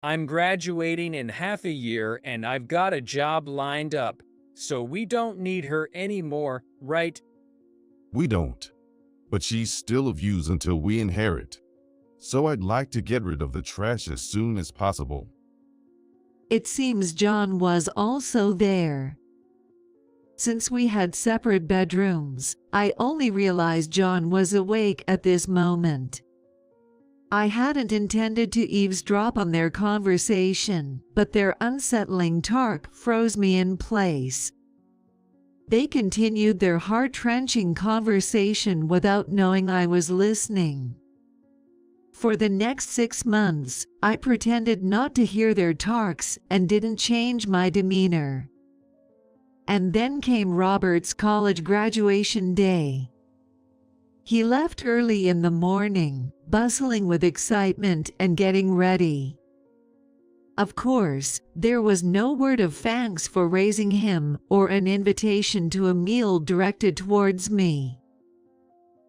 I'm graduating in half a year and I've got a job lined up, so we don't need her anymore, right? We don't. But she's still of use until we inherit. So I'd like to get rid of the trash as soon as possible. It seems John was also there. Since we had separate bedrooms, I only realized John was awake at this moment. I hadn't intended to eavesdrop on their conversation, but their unsettling talk froze me in place. They continued their heart-wrenching conversation without knowing I was listening. For the next 6 months, I pretended not to hear their talks and didn't change my demeanor. And then came Robert's college graduation day. He left early in the morning, bustling with excitement and getting ready. Of course, there was no word of thanks for raising him or an invitation to a meal directed towards me.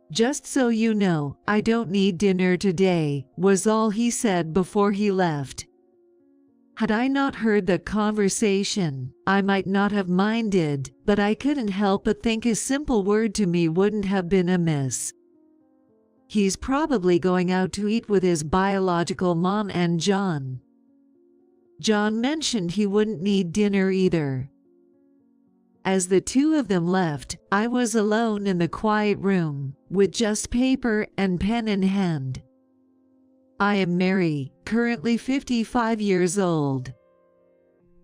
"Just so you know, I don't need dinner today," was all he said before he left. Had I not heard the conversation, I might not have minded, but I couldn't help but think a simple word to me wouldn't have been amiss. He's probably going out to eat with his biological mom and John. John mentioned he wouldn't need dinner either. As the two of them left, I was alone in the quiet room, with just paper and pen in hand. I am Mary, currently 55 years old.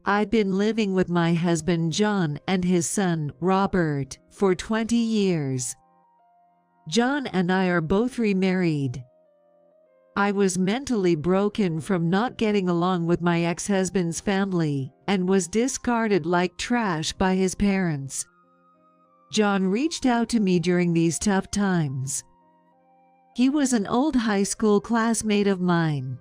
I'd been living with my husband John and his son, Robert, for 20 years. John and I are both remarried. I was mentally broken from not getting along with my ex-husband's family and was discarded like trash by his parents. John reached out to me during these tough times. He was an old high school classmate of mine.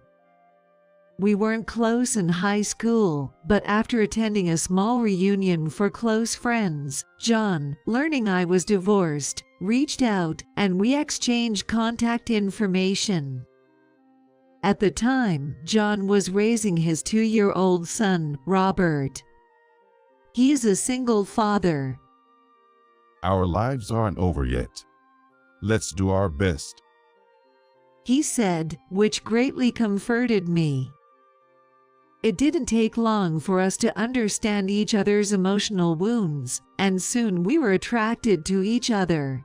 We weren't close in high school, but after attending a small reunion for close friends, John, learning I was divorced, reached out and we exchanged contact information. At the time, John was raising his 2-year-old son, Robert. He's a single father. Our lives aren't over yet. Let's do our best, he said, which greatly comforted me. It didn't take long for us to understand each other's emotional wounds, and soon we were attracted to each other.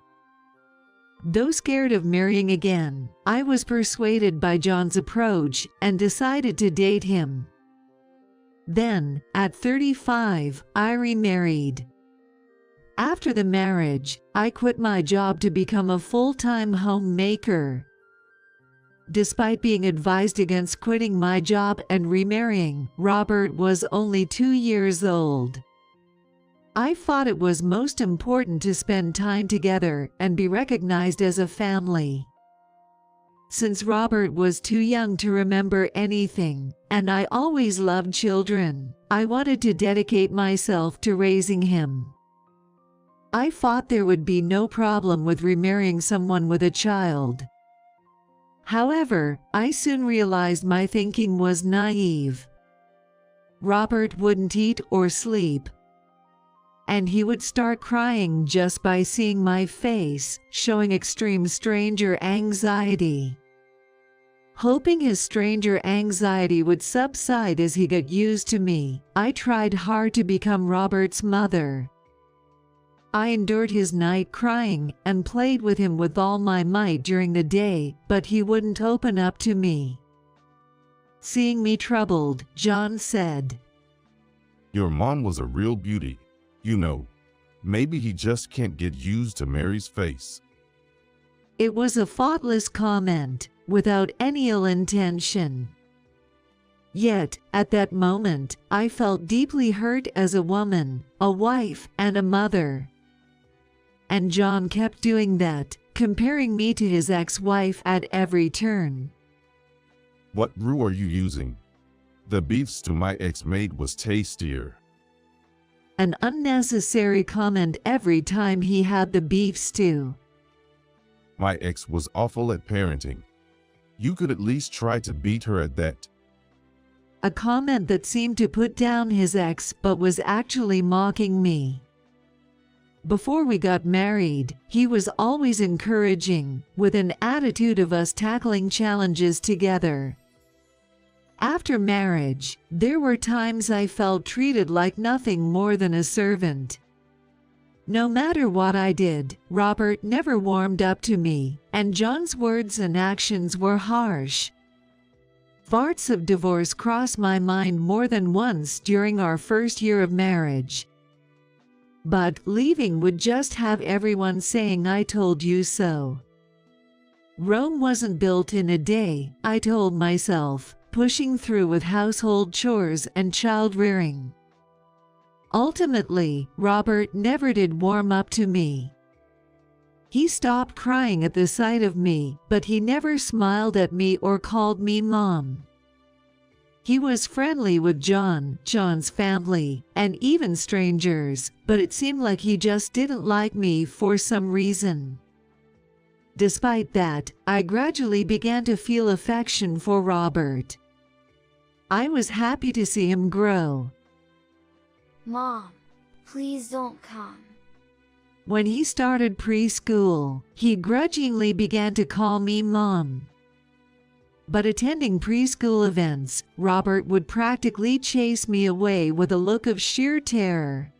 Though scared of marrying again, I was persuaded by John's approach and decided to date him. Then, at 35, I remarried. After the marriage, I quit my job to become a full-time homemaker. Despite being advised against quitting my job and remarrying, Robert was only 2 years old. I thought it was most important to spend time together and be recognized as a family. Since Robert was too young to remember anything, and I always loved children, I wanted to dedicate myself to raising him. I thought there would be no problem with remarrying someone with a child. However, I soon realized my thinking was naive. Robert wouldn't eat or sleep, and he would start crying just by seeing my face, showing extreme stranger anxiety. Hoping his stranger anxiety would subside as he got used to me, I tried hard to become Robert's mother. I endured his night crying and played with him with all my might during the day, but he wouldn't open up to me. Seeing me troubled, John said, "Your mom was a real beauty. You know, maybe he just can't get used to Mary's face." It was a thoughtless comment, without any ill intention. Yet, at that moment, I felt deeply hurt as a woman, a wife, and a mother. And John kept doing that, comparing me to his ex-wife at every turn. "What brew are you using? The beef stew my ex made was tastier." An unnecessary comment every time he had the beef stew. "My ex was awful at parenting. You could at least try to beat her at that." a comment that seemed to put down his ex but was actually mocking me. Before we got married, he was always encouraging, with an attitude of us tackling challenges together. After marriage, there were times I felt treated like nothing more than a servant. No matter what I did, Robert never warmed up to me, and John's words and actions were harsh. Thoughts of divorce crossed my mind more than once during our first year of marriage. But leaving would just have everyone saying I told you so. Rome wasn't built in a day, I told myself, pushing through with household chores and child-rearing. Ultimately, Robert never did warm up to me. He stopped crying at the sight of me, but he never smiled at me or called me Mom. He was friendly with John's family, and even strangers, but it seemed like he just didn't like me for some reason. Despite that, I gradually began to feel affection for Robert. I was happy to see him grow. Mom, please don't come. When he started preschool, he grudgingly began to call me Mom. But attending preschool events, Robert would practically chase me away with a look of sheer terror.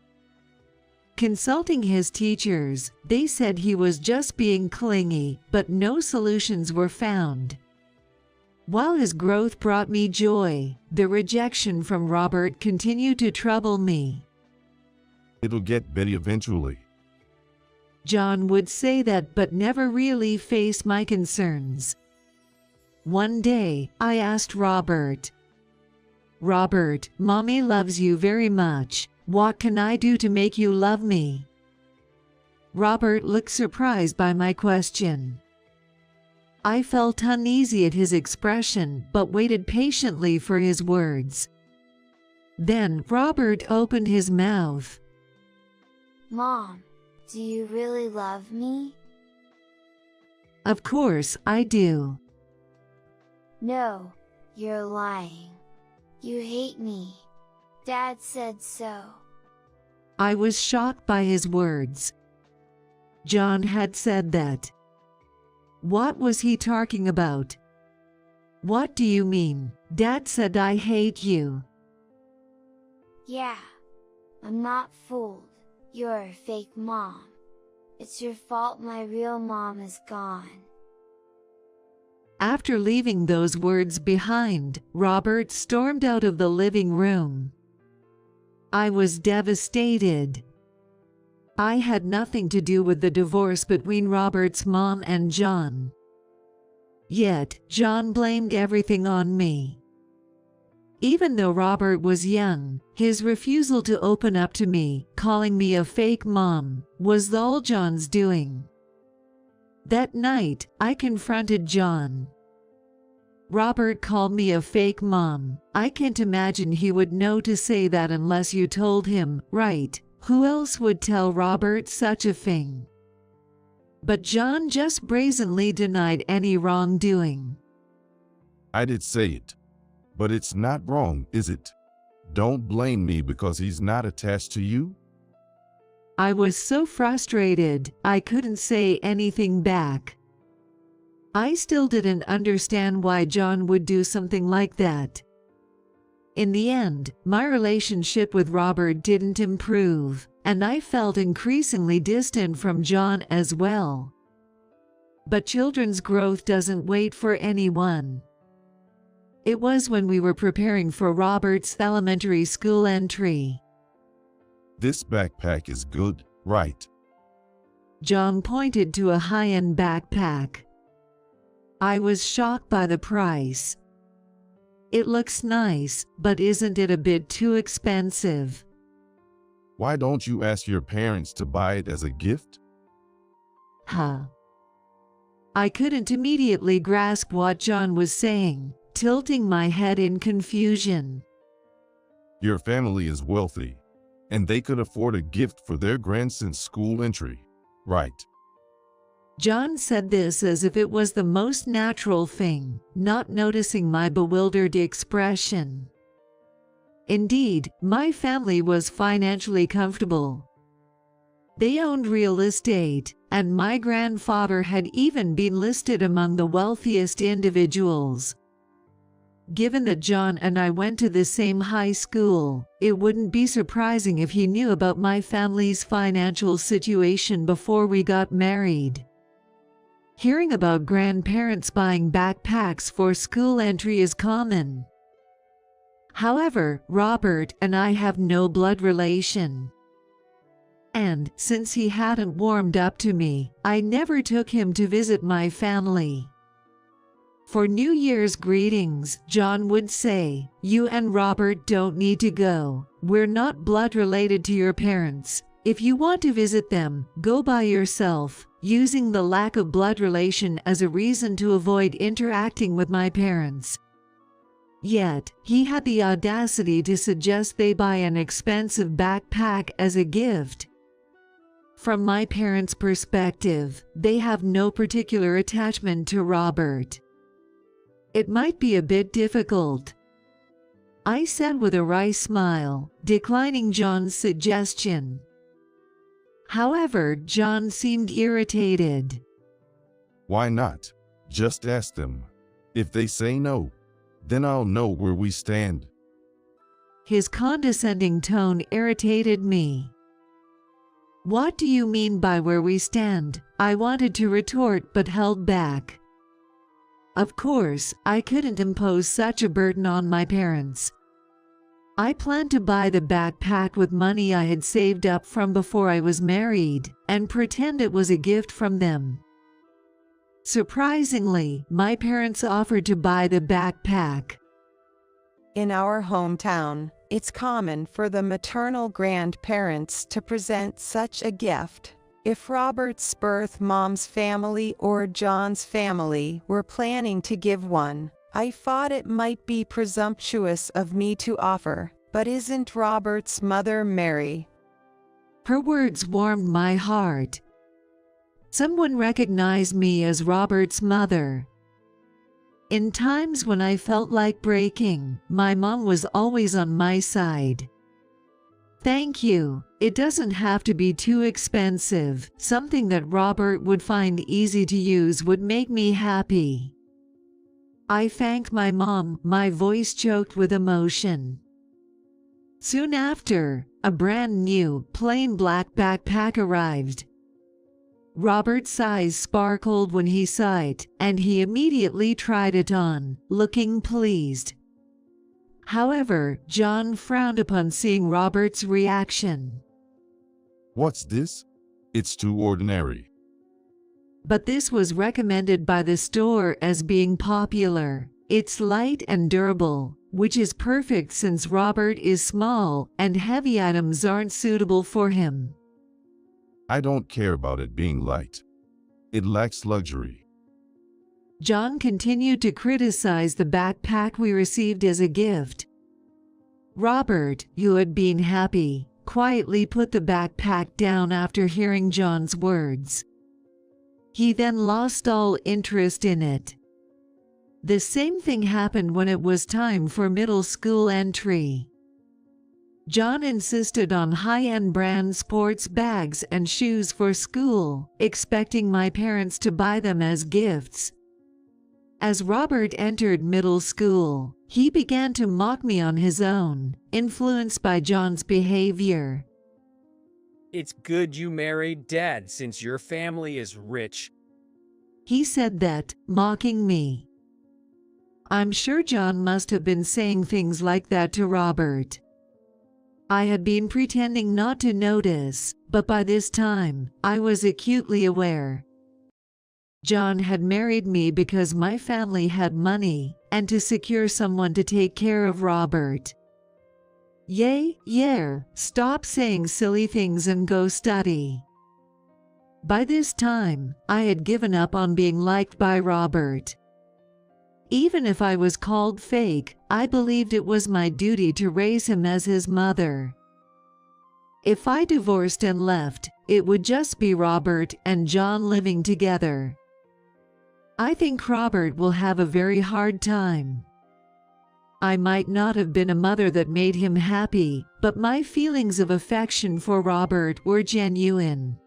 Consulting his teachers, they said he was just being clingy, but no solutions were found. While his growth brought me joy, the rejection from Robert continued to trouble me. It'll get better eventually. John would say that but never really faced my concerns. One day, I asked Robert, Mommy loves you very much. What can I do to make you love me? Robert looked surprised by my question. I felt uneasy at his expression but waited patiently for his words. Then Robert opened his mouth. Mom, do you really love me? Of course I do. No, you're lying. You hate me. Dad said so. I was shocked by his words. John had said that. What was he talking about? What do you mean? Dad said I hate you. Yeah, I'm not fooled. You're a fake mom. It's your fault my real mom is gone. After leaving those words behind, Robert stormed out of the living room. I was devastated. I had nothing to do with the divorce between Robert's mom and John. Yet, John blamed everything on me. Even though Robert was young, his refusal to open up to me, calling me a fake mom, was all John's doing. That night, I confronted John. Robert called me a fake mom. I can't imagine he would know to say that unless you told him, right? Who else would tell Robert such a thing? But John just brazenly denied any wrongdoing. I did say it. But it's not wrong, is it? Don't blame me because he's not attached to you. I was so frustrated, I couldn't say anything back. I still didn't understand why John would do something like that. In the end, my relationship with Robert didn't improve, and I felt increasingly distant from John as well. But children's growth doesn't wait for anyone. It was when we were preparing for Robert's elementary school entry. This backpack is good, right? John pointed to a high-end backpack. I was shocked by the price. It looks nice, but isn't it a bit too expensive? Why don't you ask your parents to buy it as a gift? Huh. I couldn't immediately grasp what John was saying, tilting my head in confusion. Your family is wealthy, and they could afford a gift for their grandson's school entry, right? John said this as if it was the most natural thing, not noticing my bewildered expression. Indeed, my family was financially comfortable. They owned real estate, and my grandfather had even been listed among the wealthiest individuals. Given that John and I went to the same high school, it wouldn't be surprising if he knew about my family's financial situation before we got married. Hearing about grandparents buying backpacks for school entry is common. However, Robert and I have no blood relation. And, since he hadn't warmed up to me, I never took him to visit my family. For New Year's greetings, John would say, "You and Robert don't need to go. We're not blood related to your parents. If you want to visit them, go by yourself," using the lack of blood relation as a reason to avoid interacting with my parents. Yet, he had the audacity to suggest they buy an expensive backpack as a gift. From my parents' perspective, they have no particular attachment to Robert. It might be a bit difficult, I said with a wry smile, declining John's suggestion. However, John seemed irritated. Why not? Just ask them. If they say no, then I'll know where we stand. His condescending tone irritated me. What do you mean by where we stand? I wanted to retort but held back. Of course, I couldn't impose such a burden on my parents. I planned to buy the backpack with money I had saved up from before I was married, and pretend it was a gift from them. Surprisingly, my parents offered to buy the backpack. In our hometown, it's common for the maternal grandparents to present such a gift. If Robert's birth mom's family or John's family were planning to give one, I thought it might be presumptuous of me to offer, but isn't Robert's mother Mary? Her words warmed my heart. Someone recognized me as Robert's mother. In times when I felt like breaking, my mom was always on my side. Thank you. It doesn't have to be too expensive. Something that Robert would find easy to use would make me happy. I thanked my mom, my voice choked with emotion. Soon after, a brand new, plain black backpack arrived. Robert's eyes sparkled when he saw it, and he immediately tried it on, looking pleased. However, John frowned upon seeing Robert's reaction. What's this? It's too ordinary. But this was recommended by the store as being popular. It's light and durable, which is perfect since Robert is small and heavy items aren't suitable for him. I don't care about it being light. It lacks luxury. John continued to criticize the backpack we received as a gift. Robert, who had been happy, quietly put the backpack down after hearing John's words. He then lost all interest in it. The same thing happened when it was time for middle school entry. John insisted on high-end brand sports bags and shoes for school, expecting my parents to buy them as gifts. As Robert entered middle school, he began to mock me on his own, influenced by John's behavior. It's good you married Dad since your family is rich. He said that, mocking me. I'm sure John must have been saying things like that to Robert. I had been pretending not to notice, but by this time, I was acutely aware. John had married me because my family had money, and to secure someone to take care of Robert. Stop saying silly things and go study. By this time, I had given up on being liked by Robert. Even if I was called fake, I believed it was my duty to raise him as his mother. If I divorced and left, it would just be Robert and John living together. I think Robert will have a very hard time. I might not have been a mother that made him happy, but my feelings of affection for Robert were genuine.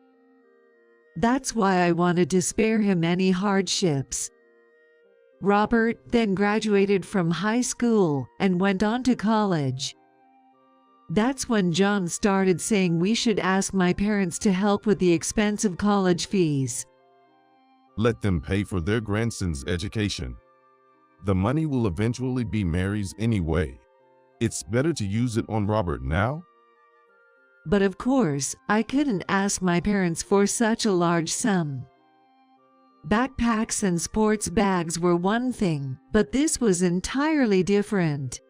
That's why I wanted to spare him any hardships. Robert then graduated from high school and went on to college. That's when John started saying we should ask my parents to help with the expense of college fees. Let them pay for their grandson's education. The money will eventually be Mary's anyway. It's better to use it on Robert now. But of course, I couldn't ask my parents for such a large sum. Backpacks and sports bags were one thing, but this was entirely different.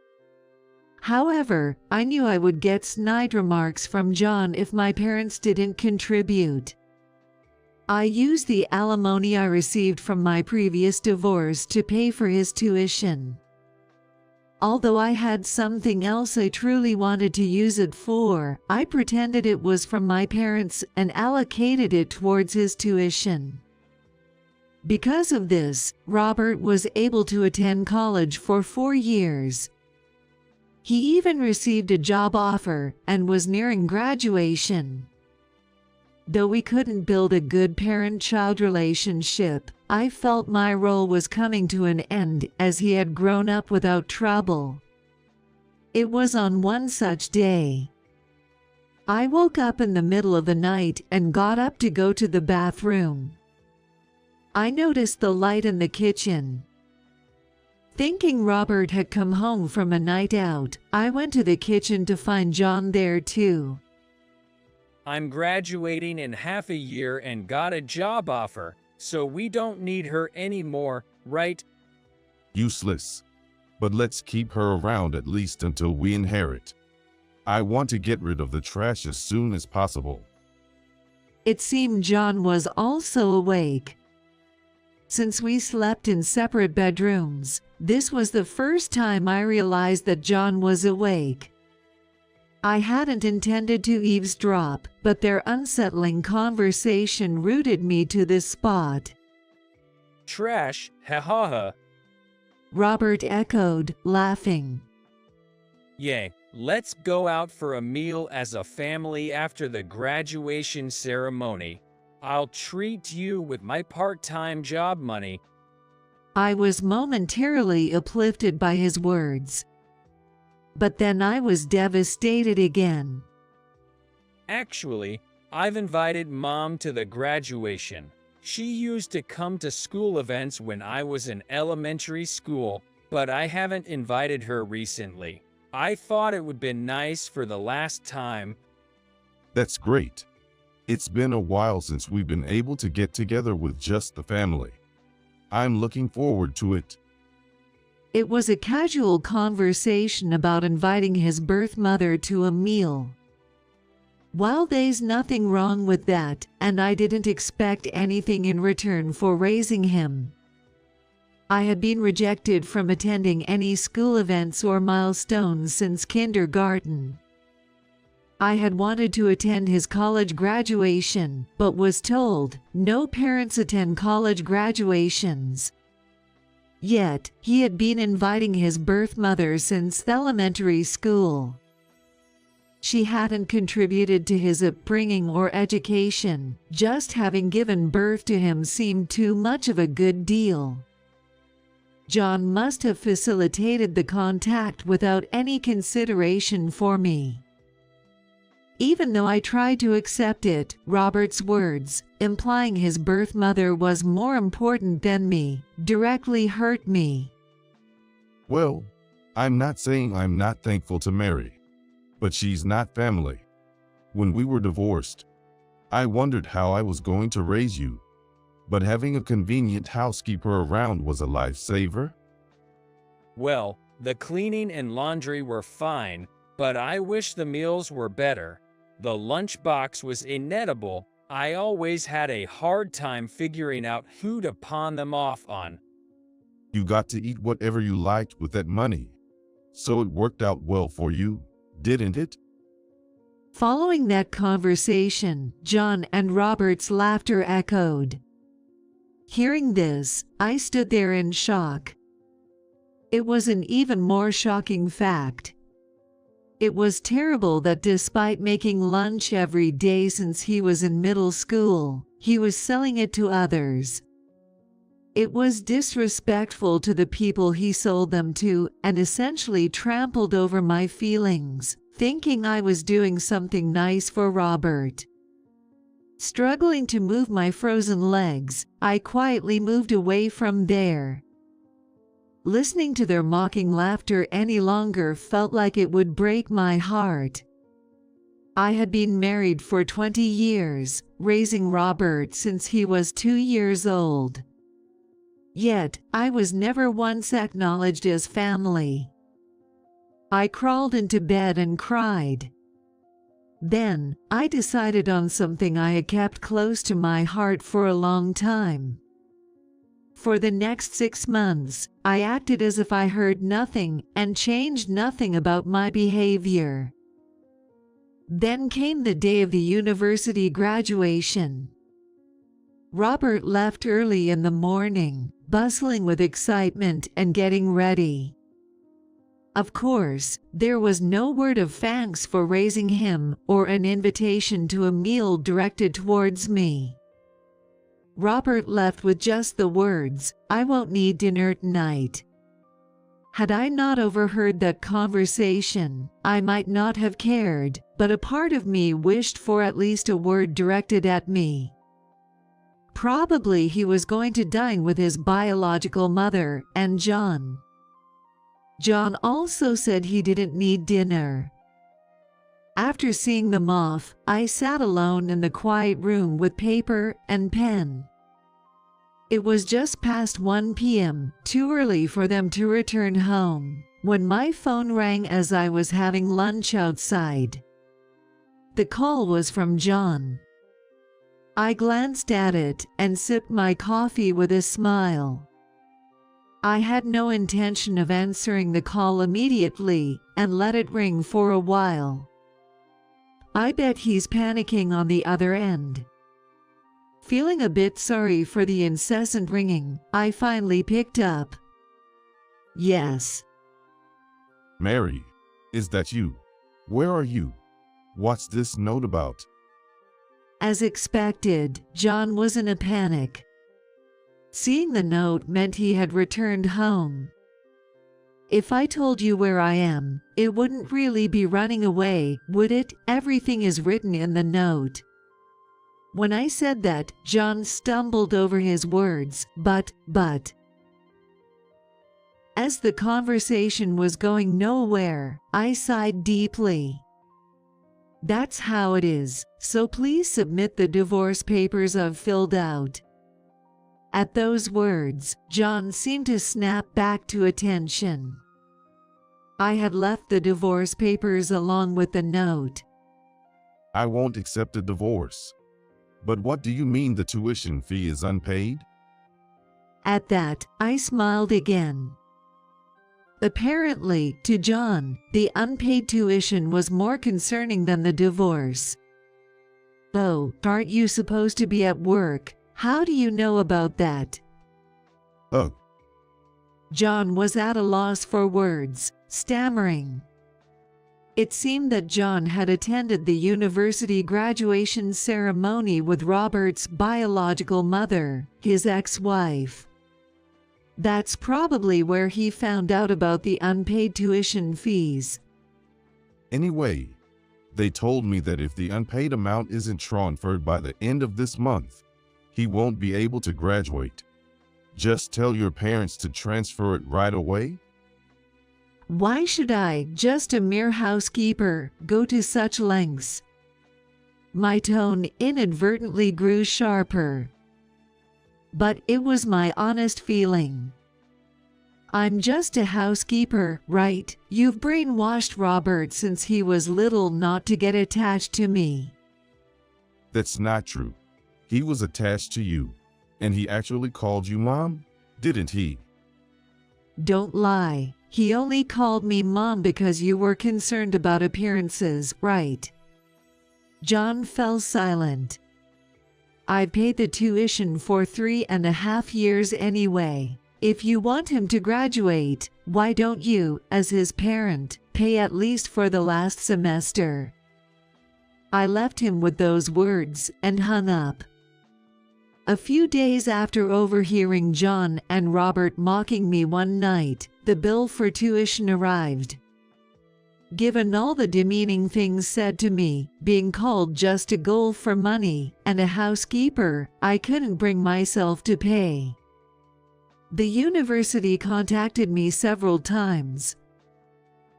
However, I knew I would get snide remarks from John if my parents didn't contribute. I used the alimony I received from my previous divorce to pay for his tuition. Although I had something else I truly wanted to use it for, I pretended it was from my parents and allocated it towards his tuition. Because of this, Robert was able to attend college for 4 years. He even received a job offer and was nearing graduation. Though we couldn't build a good parent-child relationship, I felt my role was coming to an end as he had grown up without trouble. It was on one such day. I woke up in the middle of the night and got up to go to the bathroom. I noticed the light in the kitchen. Thinking Robert had come home from a night out, I went to the kitchen to find John there too. I'm graduating in half a year and got a job offer, so we don't need her anymore, right? Useless. But let's keep her around at least until we inherit. I want to get rid of the trash as soon as possible. It seemed John was also awake. Since we slept in separate bedrooms, this was the first time I realized that John was awake. I hadn't intended to eavesdrop, but their unsettling conversation rooted me to this spot. Trash, ha ha ha. Robert echoed, laughing. Yay, let's go out for a meal as a family after the graduation ceremony. I'll treat you with my part-time job money. I was momentarily uplifted by his words. But then I was devastated again. Actually, I've invited Mom to the graduation. She used to come to school events when I was in elementary school, but I haven't invited her recently. I thought it would be nice for the last time. That's great. It's been a while since we've been able to get together with just the family. I'm looking forward to it. It was a casual conversation about inviting his birth mother to a meal. While there's nothing wrong with that, and I didn't expect anything in return for raising him. I had been rejected from attending any school events or milestones since kindergarten. I had wanted to attend his college graduation, but was told, no parents attend college graduations. Yet, he had been inviting his birth mother since elementary school. She hadn't contributed to his upbringing or education, just having given birth to him seemed too much of a good deal. John must have facilitated the contact without any consideration for me. Even though I tried to accept it, Robert's words, implying his birth mother was more important than me, directly hurt me. Well, I'm not saying I'm not thankful to Mary, but she's not family. When we were divorced, I wondered how I was going to raise you, but having a convenient housekeeper around was a lifesaver. Well, the cleaning and laundry were fine, but I wish the meals were better. The lunchbox was inedible. I always had a hard time figuring out who to pawn them off on. You got to eat whatever you liked with that money. So it worked out well for you, didn't it? Following that conversation, John and Robert's laughter echoed. Hearing this, I stood there in shock. It was an even more shocking fact. It was terrible that despite making lunch every day since he was in middle school, he was selling it to others. It was disrespectful to the people he sold them to and essentially trampled over my feelings, thinking I was doing something nice for Robert. Struggling to move my frozen legs, I quietly moved away from there. Listening to their mocking laughter any longer felt like it would break my heart. I had been married for 20 years, raising Robert since he was 2 years old. Yet, I was never once acknowledged as family. I crawled into bed and cried. Then, I decided on something I had kept close to my heart for a long time. For the next 6 months, I acted as if I heard nothing and changed nothing about my behavior. Then came the day of the university graduation. Robert left early in the morning, bustling with excitement and getting ready. Of course, there was no word of thanks for raising him or an invitation to a meal directed towards me. Robert left with just the words, "I won't need dinner tonight." Had I not overheard that conversation, I might not have cared, but a part of me wished for at least a word directed at me. Probably he was going to dine with his biological mother and John. John also said he didn't need dinner. After seeing them off, I sat alone in the quiet room with paper and pen. It was just past 1 p.m., too early for them to return home, when my phone rang as I was having lunch outside. The call was from John. I glanced at it and sipped my coffee with a smile. I had no intention of answering the call immediately and let it ring for a while. I bet he's panicking on the other end. Feeling a bit sorry for the incessant ringing, I finally picked up. Yes. Mary, is that you? Where are you? What's this note about? As expected, John was in a panic. Seeing the note meant he had returned home. If I told you where I am, it wouldn't really be running away, would it? Everything is written in the note. When I said that, John stumbled over his words, but. As the conversation was going nowhere, I sighed deeply. That's how it is, so please submit the divorce papers I've filled out. At those words, John seemed to snap back to attention. I had left the divorce papers along with the note. I won't accept a divorce. But what do you mean the tuition fee is unpaid? At that, I smiled again. Apparently, to John, the unpaid tuition was more concerning than the divorce. Oh, aren't you supposed to be at work? How do you know about that? Oh. John was at a loss for words, stammering. It seemed that John had attended the university graduation ceremony with Robert's biological mother, his ex-wife. That's probably where he found out about the unpaid tuition fees. Anyway, they told me that if the unpaid amount isn't transferred by the end of this month, he won't be able to graduate. Just tell your parents to transfer it right away? Why should I, just a mere housekeeper, go to such lengths? My tone inadvertently grew sharper. But it was my honest feeling. I'm just a housekeeper, right? You've brainwashed Robert since he was little not to get attached to me. That's not true. He was attached to you. And he actually called you Mom, didn't he? Don't lie. He only called me Mom because you were concerned about appearances, right? John fell silent. I paid the tuition for 3.5 years anyway. If you want him to graduate, why don't you, as his parent, pay at least for the last semester?" I left him with those words and hung up. A few days after overhearing John and Robert mocking me one night, the bill for tuition arrived. Given all the demeaning things said to me, being called just a goal for money and a housekeeper, I couldn't bring myself to pay. The university contacted me several times.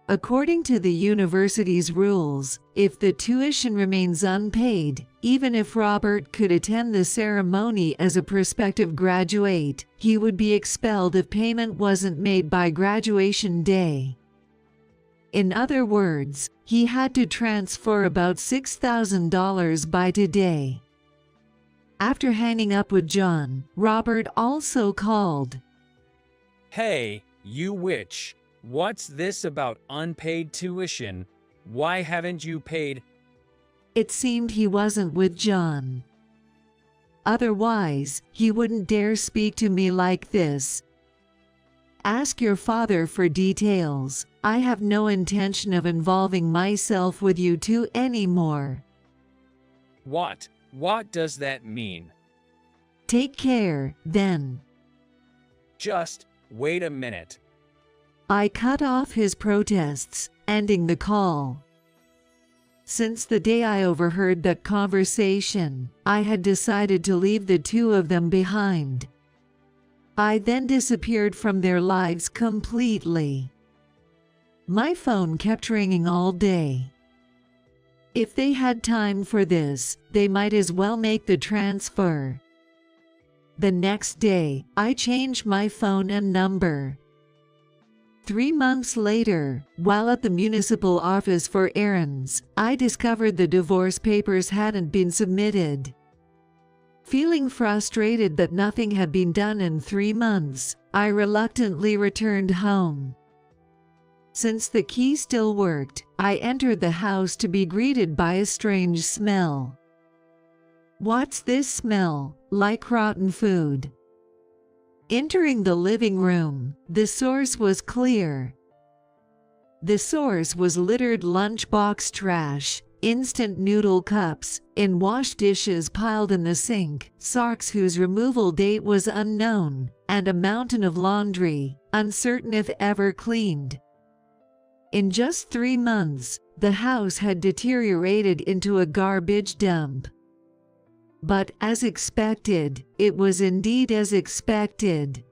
According to the university's rules, if the tuition remains unpaid, even if Robert could attend the ceremony as a prospective graduate, he would be expelled if payment wasn't made by graduation day. In other words, he had to transfer about $6,000 by today. After hanging up with John, Robert also called. "Hey, you witch. What's this about unpaid tuition? Why haven't you paid?" It seemed he wasn't with John. Otherwise, he wouldn't dare speak to me like this. "Ask your father for details. I have no intention of involving myself with you two anymore." What does that mean? "Take care, then." Just wait a minute. I cut off his protests, ending the call. Since the day I overheard that conversation, I had decided to leave the two of them behind. I then disappeared from their lives completely. My phone kept ringing all day. If they had time for this, they might as well make the transfer. The next day, I changed my phone and number. 3 months later, while at the municipal office for errands, I discovered the divorce papers hadn't been submitted. Feeling frustrated that nothing had been done in 3 months, I reluctantly returned home. Since the key still worked, I entered the house to be greeted by a strange smell. "What's this smell? Like rotten food." Entering the living room, the source was clear. The source was littered lunchbox trash, instant noodle cups, and wash dishes piled in the sink, socks whose removal date was unknown, and a mountain of laundry, uncertain if ever cleaned. In just 3 months, the house had deteriorated into a garbage dump. But as expected, it was indeed as expected.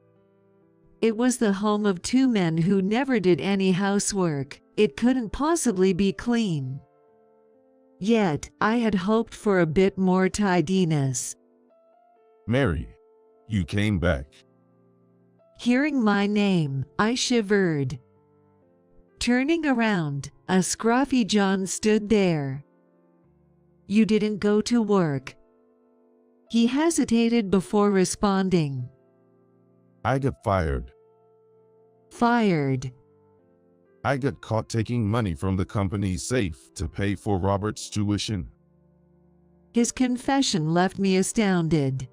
It was the home of 2 men who never did any housework. It couldn't possibly be clean. Yet, I had hoped for a bit more tidiness. "Mary, you came back." Hearing my name, I shivered. Turning around, a scruffy John stood there. "You didn't go to work?" He hesitated before responding. "I got fired. "Fired?" I got caught taking money from the company's safe to pay for Robert's tuition." His confession left me astounded.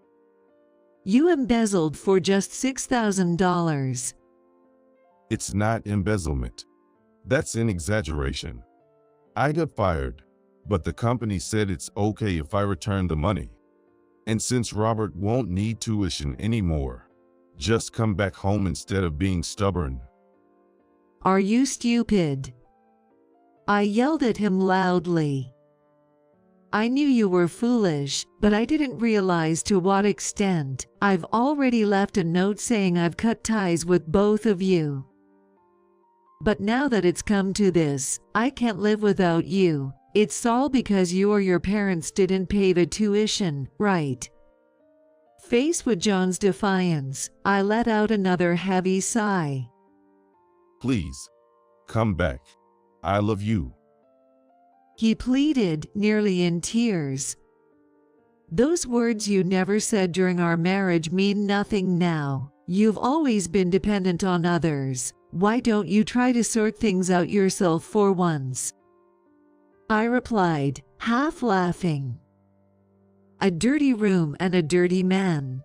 "You embezzled for just $6,000. "It's not embezzlement. That's an exaggeration. I got fired, but the company said it's okay if I return the money. And since Robert won't need tuition anymore, just come back home instead of being stubborn." Are you stupid?" I yelled at him loudly. "I knew you were foolish, but I didn't realize to what extent. I've already left a note saying I've cut ties with both of you. But now that it's come to this, I can't live without you. It's all because you or your parents didn't pay the tuition, right?" Faced with John's defiance, I let out another heavy sigh. "Please, come back. I love you." He pleaded, nearly in tears. "Those words you never said during our marriage mean nothing now. You've always been dependent on others. Why don't you try to sort things out yourself for once?" I replied, half laughing. "A dirty room and a dirty man.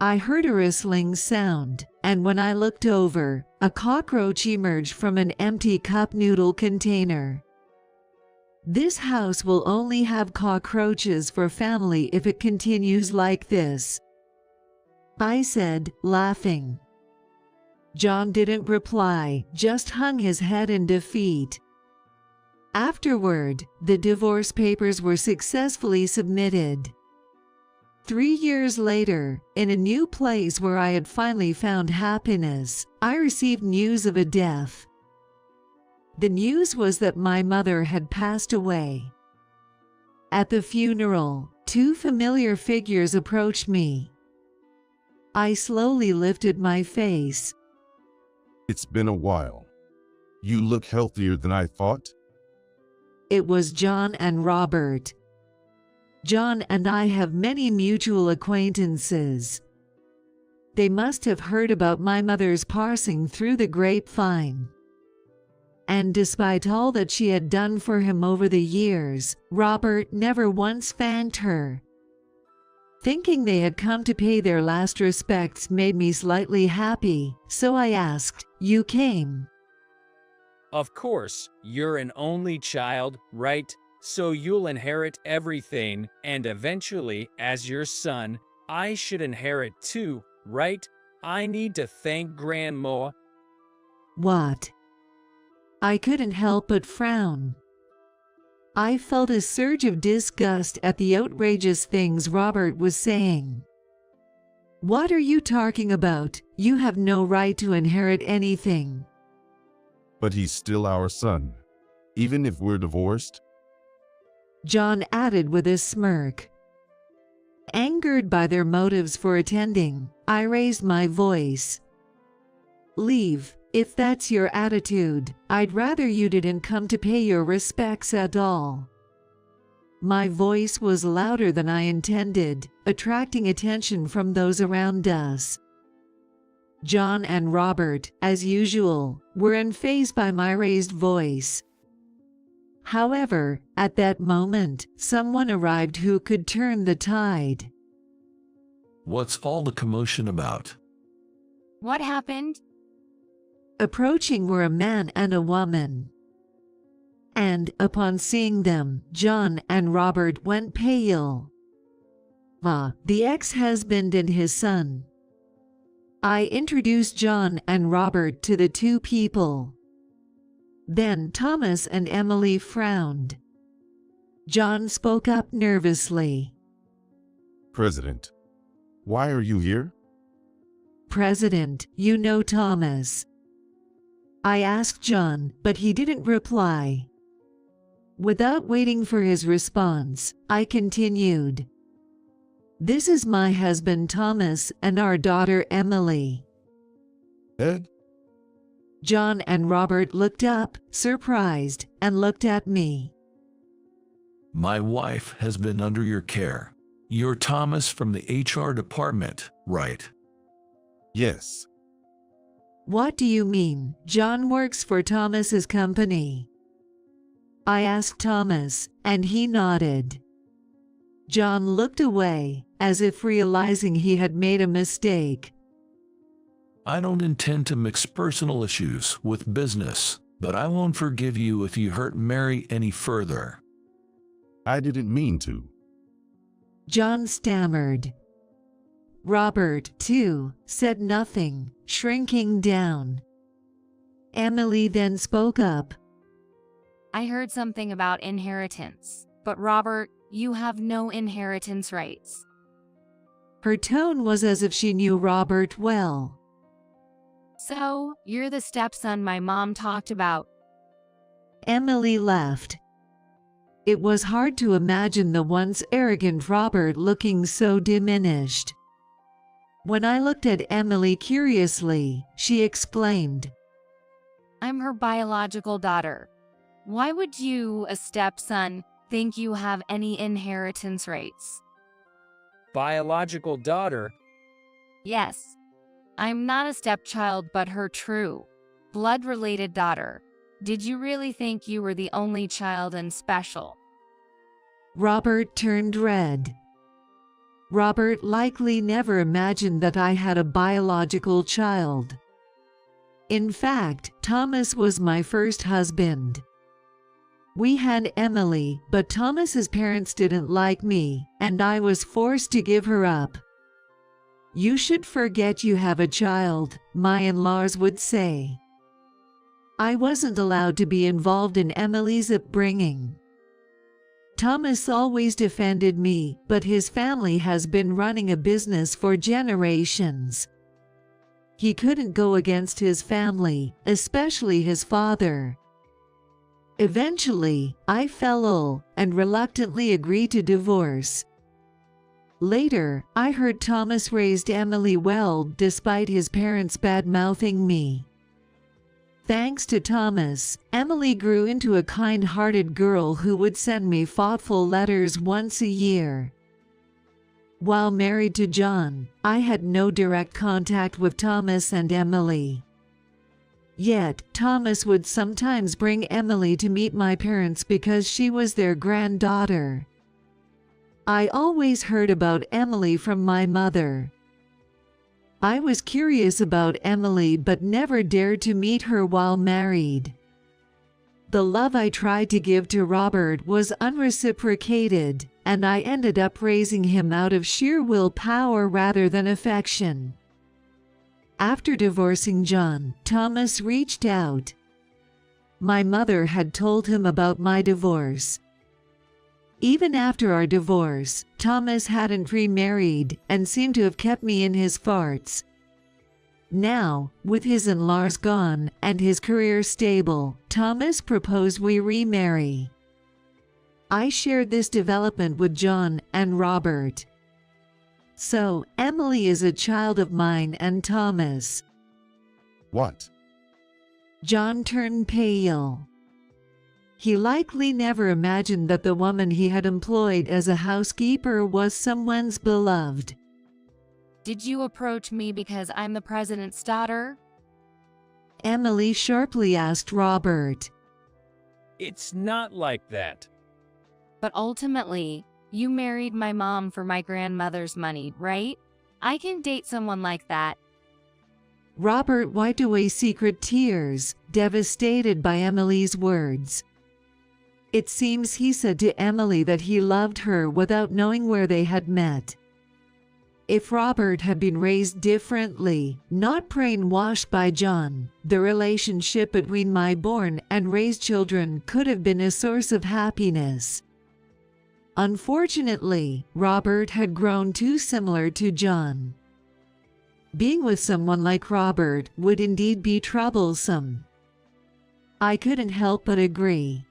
I heard a rustling sound, and when I looked over, a cockroach emerged from an empty cup noodle container. This house will only have cockroaches for family if it continues like this, I said, laughing. John didn't reply, just hung his head in defeat. Afterward, the divorce papers were successfully submitted. 3 years later, in a new place where I had finally found happiness, I received news of a death. The news was that my mother had passed away. At the funeral, 2 familiar figures approached me. I slowly lifted my face. It's been a while. You look healthier than I thought. It was John and Robert. John and I have many mutual acquaintances. They must have heard about my mother's passing through the grapevine. And despite all that she had done for him over the years, Robert never once thanked her. Thinking they had come to pay their last respects made me slightly happy, so I asked, "You came?" Of course, you're an only child, right? So you'll inherit everything, and eventually, as your son, I should inherit too, right? I need to thank Grandma. What? I couldn't help but frown. I felt a surge of disgust at the outrageous things Robert was saying. What are you talking about? You have no right to inherit anything. But he's still our son, even if we're divorced. John added with a smirk. Angered by their motives for attending, I raised my voice. Leave, if that's your attitude. I'd rather you didn't come to pay your respects at all. My voice was louder than I intended, attracting attention from those around us. John and Robert, as usual, were unfazed by my raised voice. However, at that moment, someone arrived who could turn the tide. What's all the commotion about? What happened? Approaching were a man and a woman. And, upon seeing them, John and Robert went pale. The ex-husband and his son. I introduced John and Robert to the 2 people. Then Thomas and Emily frowned. John spoke up nervously. President, why are you here? President, you know Thomas. I asked John, but he didn't reply. Without waiting for his response, I continued. This is my husband Thomas and our daughter Emily. Ed? John and Robert looked up, surprised, and looked at me. My wife has been under your care. You're Thomas from the HR department, right? Yes. What do you mean? John works for Thomas's company. I asked Thomas, and he nodded. John looked away, as if realizing he had made a mistake. I don't intend to mix personal issues with business, but I won't forgive you if you hurt Mary any further. I didn't mean to. John stammered. Robert, too, said nothing, shrinking down. Emily then spoke up. I heard something about inheritance, but Robert, you have no inheritance rights. Her tone was as if she knew Robert well. So, you're the stepson my mom talked about. Emily laughed. It was hard to imagine the once arrogant Robert looking so diminished. When I looked at Emily curiously, she exclaimed, I'm her biological daughter. Why would you, a stepson, think you have any inheritance rights? Biological daughter? Yes. I'm not a stepchild but her true, blood-related daughter. Did you really think you were the only child and special? Robert turned red. Robert likely never imagined that I had a biological child. In fact, Thomas was my first husband. We had Emily, but Thomas's parents didn't like me, and I was forced to give her up. You should forget you have a child, my in-laws would say. I wasn't allowed to be involved in Emily's upbringing. Thomas always defended me, but his family has been running a business for generations. He couldn't go against his family, especially his father. Eventually, I fell ill and reluctantly agreed to divorce. Later, I heard Thomas raised Emily well despite his parents bad-mouthing me. Thanks to Thomas, Emily grew into a kind-hearted girl who would send me thoughtful letters once a year. While married to John, I had no direct contact with Thomas and Emily. Yet, Thomas would sometimes bring Emily to meet my parents because she was their granddaughter. I always heard about Emily from my mother. I was curious about Emily but never dared to meet her while married. The love I tried to give to Robert was unreciprocated, and I ended up raising him out of sheer willpower rather than affection. After divorcing John, Thomas reached out. My mother had told him about my divorce. Even after our divorce, Thomas hadn't remarried and seemed to have kept me in his thoughts. Now, with his in-laws gone and his career stable, Thomas proposed we remarry. I shared this development with John and Robert. So, Emily is a child of mine and Thomas. What? John turned pale. He likely never imagined that the woman he had employed as a housekeeper was someone's beloved. Did you approach me because I'm the president's daughter? Emily sharply asked Robert. It's not like that. But ultimately, you married my mom for my grandmother's money, right? I can date someone like that. Robert wiped away secret tears, devastated by Emily's words. It seems he said to Emily that he loved her without knowing where they had met. If Robert had been raised differently, not brainwashed by John, the relationship between my born and raised children could have been a source of happiness. Unfortunately, Robert had grown too similar to John. Being with someone like Robert would indeed be troublesome. I couldn't help but agree.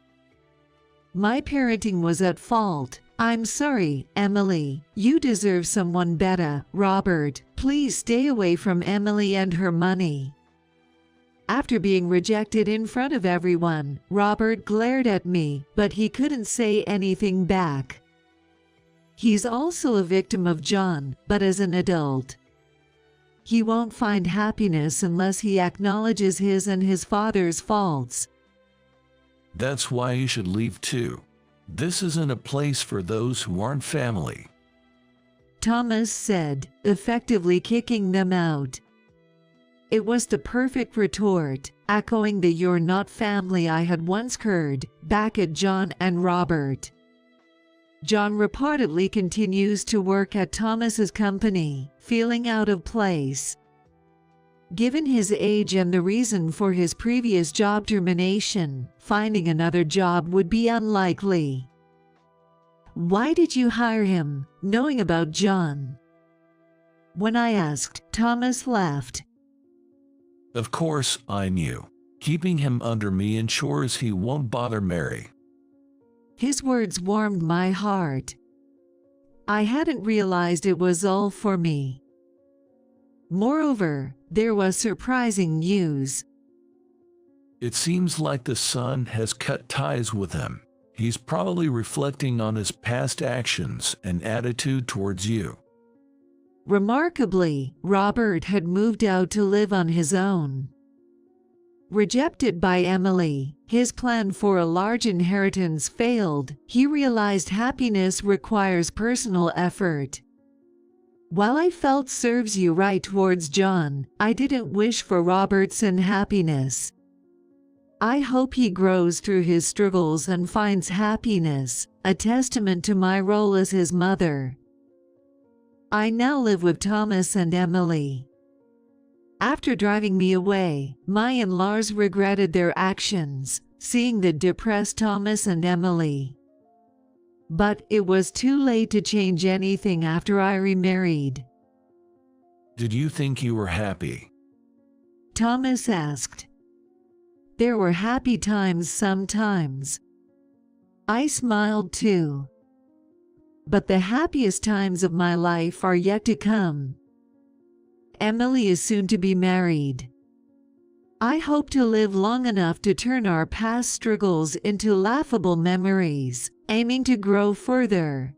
My parenting was at fault. I'm sorry, Emily. You deserve someone better. Robert, please stay away from Emily and her money. After being rejected in front of everyone, Robert glared at me, but he couldn't say anything back. He's also a victim of John, but as an adult. He won't find happiness unless he acknowledges his and his father's faults. That's why you should leave too. This isn't a place for those who aren't family. Thomas said, effectively kicking them out. It was the perfect retort, echoing the "you're not family" I had once heard, back at John and Robert. John reportedly continues to work at Thomas's company, feeling out of place. Given his age and the reason for his previous job termination, finding another job would be unlikely. Why did you hire him, knowing about John? When I asked, Thomas laughed. Of course, I knew. Keeping him under me ensures he won't bother Mary. His words warmed my heart. I hadn't realized it was all for me. Moreover, there was surprising news. It seems like the son has cut ties with him. He's probably reflecting on his past actions and attitude towards you. Remarkably, Robert had moved out to live on his own. Rejected by Emily, his plan for a large inheritance failed. He realized happiness requires personal effort. While I felt serves you right towards John, I didn't wish for Robert's unhappiness. I hope he grows through his struggles and finds happiness, a testament to my role as his mother. I now live with Thomas and Emily. After driving me away, my in-laws regretted their actions, seeing the depressed Thomas and Emily. But it was too late to change anything after I remarried. Did you think you were happy? Thomas asked. There were happy times sometimes. I smiled too. But the happiest times of my life are yet to come. Emily is soon to be married. I hope to live long enough to turn our past struggles into laughable memories, aiming to grow further.